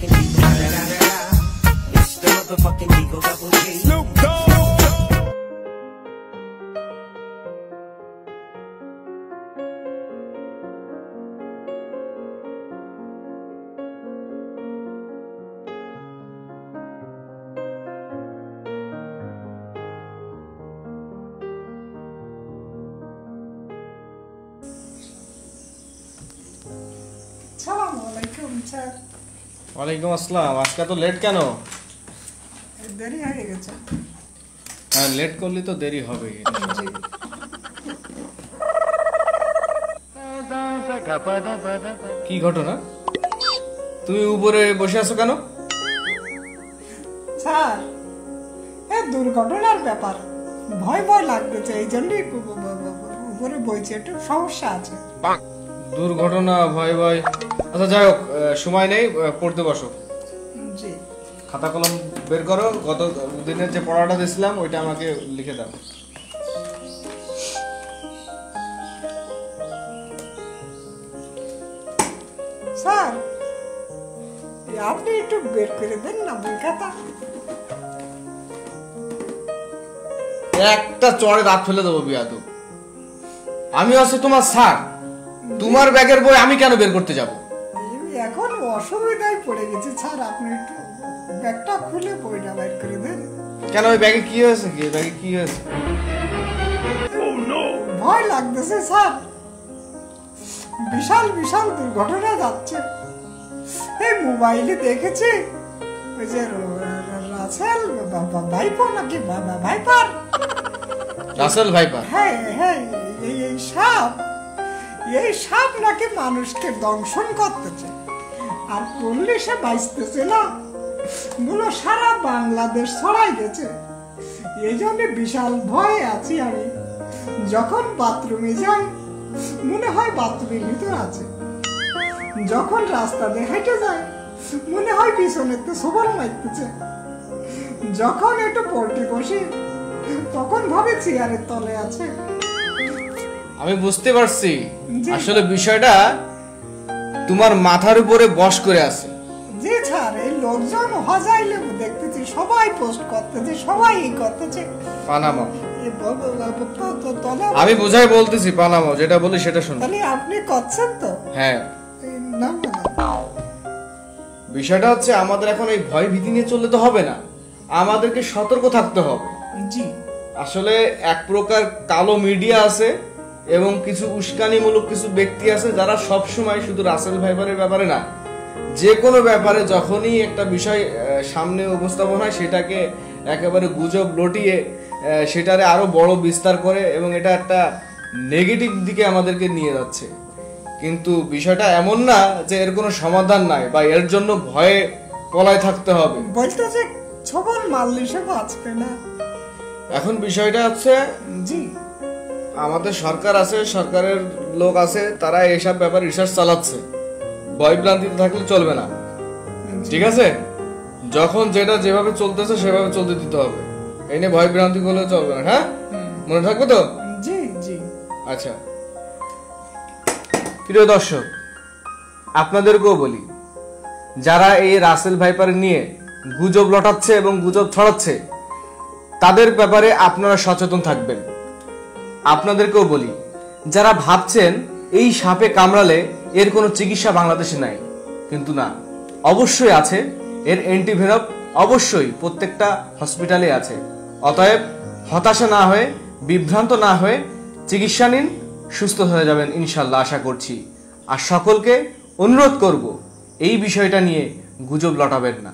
motherfucking Eagle. Da, da, da, da. It's the motherfucking Eagle Double G. Snoop Dogg. ওয়ালাইকুম আসসালাম। আজকে তো late কেন? দেরি হয়ে গেছে। হ্যাঁ, লেট করলে তো দেরি হবেই। কি ঘটনা? তুমি উপরে বসে আছো কেন? স্যার, এই দুর্ঘটনার ব্যাপার ভয় ভয় লাগতেছে, এই জন্যই উপরে বইছে, একটু সমস্যা আছে। দুর্ঘটনা ভয় ভয়? আচ্ছা যাই হোক, সময় নেই, পড়তে বসো। জি। খাতা কলম বের করো, গত দিনের যে পড়াটা দিয়েছিলাম ওইটা আমাকে লিখে দাও। স্যার, আপনি একটু বের করে দেন না বই খাতা। একটা চড়ে দাঁত ফেলে দেবো বিয়াদু। আমি আছি তোমার স্যার, তোমার ব্যাগের বই আমি কেন বের করতে যাব? এখন অসুবিধায় পড়ে গেছে স্যার, আপনি একটু ব্যাগটা খুলে বইটা বের করে দেন। কেন, ওই ব্যাগে কি হয়েছে? কি ব্যাগে কি হয়েছে? ভয় লাগতেছে স্যার, বিশাল বিশাল দুর্ঘটনা যাচ্ছে। এই মোবাইলে দেখেছি, ওই যে রাসেল ভাইপার নাকি ভাইপার, রাসেল ভাইপার, হ্যাঁ হ্যাঁ, এই সাপ নাকি মানুষকে দংশন করতেছে, আর পুলিশে বাঁচতেছে না, গুলো সারা বাংলাদেশ ছড়াই গেছে। এই জন্য বিশাল ভয়ে আছি আমি। যখন বাথরুমে যাই মনে হয় বাথরুমের ভিতর আছে, যখন রাস্তা দিয়ে হেঁটে যায় মনে হয় পিছনেতে সবল মারতেছে, যখন একটু পল্টি বসি তখন ভাবে চেয়ারের তলে আছে। আমি বুঝতে পারছি, আসলে বিষয়টা তোমার মাথার উপরে বশ করে আছে। জি স্যার, এই লোকজন হজাইলে দেখতেছি, সবাই পোস্ট করতেছে, সবাই এই করতেছে পানামা। আমি বোঝাই বলতেছি পানামা, যেটা বলি সেটা শুনুন। তাহলে আপনি করছেন তো? হ্যাঁ। বিষয়টা হচ্ছে আমাদের এখন এই ভয় ভীতি নিয়ে চললে তো হবে না, আমাদেরকে সতর্ক থাকতে হবে। জি। আসলে এক প্রকার কালো মিডিয়া আছে এবং কিছু উস্কানিমূলক কিছু ব্যক্তি আছে যারা সব সময় শুধু রাসেল ভাইপারের ব্যাপারে না, যে কোনো ব্যাপারে যখনই একটা বিষয় সামনে উপস্থাপন হয় সেটাকে একেবারে গুজব লটিয়ে সেটারে আরো বড় বিস্তার করে এবং এটা একটা নেগেটিভ দিকে আমাদেরকে নিয়ে যাচ্ছে। কিন্তু বিষয়টা এমন না যে এর কোনো সমাধান নাই বা এর জন্য ভয়ে পলায় থাকতে হবে। বলতেছে ছবল মারলে সে বাঁচবে না। এখন বিষয়টা হচ্ছে, জি, আমাদের সরকার আছে, সরকারের লোক আছে, তারা এইসব ব্যাপারে রিসার্চ চালাচ্ছে। ভয় ভ্রান্তিতে থাকলে চলবে না, ঠিক আছে? যখন যেটা যেভাবে চলতেছে সেভাবে চলতে দিতে হবে, এই নিয়ে ভয় ভ্রান্তি করলে চলবে না। হ্যাঁ, মনে থাকবে তো? জি জি। আচ্ছা প্রিয় দর্শক, আপনাদেরকেও বলি, যারা এই রাসেল ভাইপার নিয়ে গুজব লটাচ্ছে এবং গুজব ছড়াচ্ছে তাদের ব্যাপারে আপনারা সচেতন থাকবেন। আপনাদেরকেও বলি, যারা ভাবছেন এই সাপে কামড়ালে এর কোনো চিকিৎসা বাংলাদেশে নাই, কিন্তু না, অবশ্যই আছে। এর অ্যান্টিভেনম অবশ্যই প্রত্যেকটা হসপিটালে আছে। অতএব হতাশা না হয়ে, বিভ্রান্ত না হয়ে চিকিৎসা নিন, সুস্থ হয়ে যাবেন ইনশাল্লাহ, আশা করছি। আর সকলকে অনুরোধ করব, এই বিষয়টা নিয়ে গুজব লটাবেন না।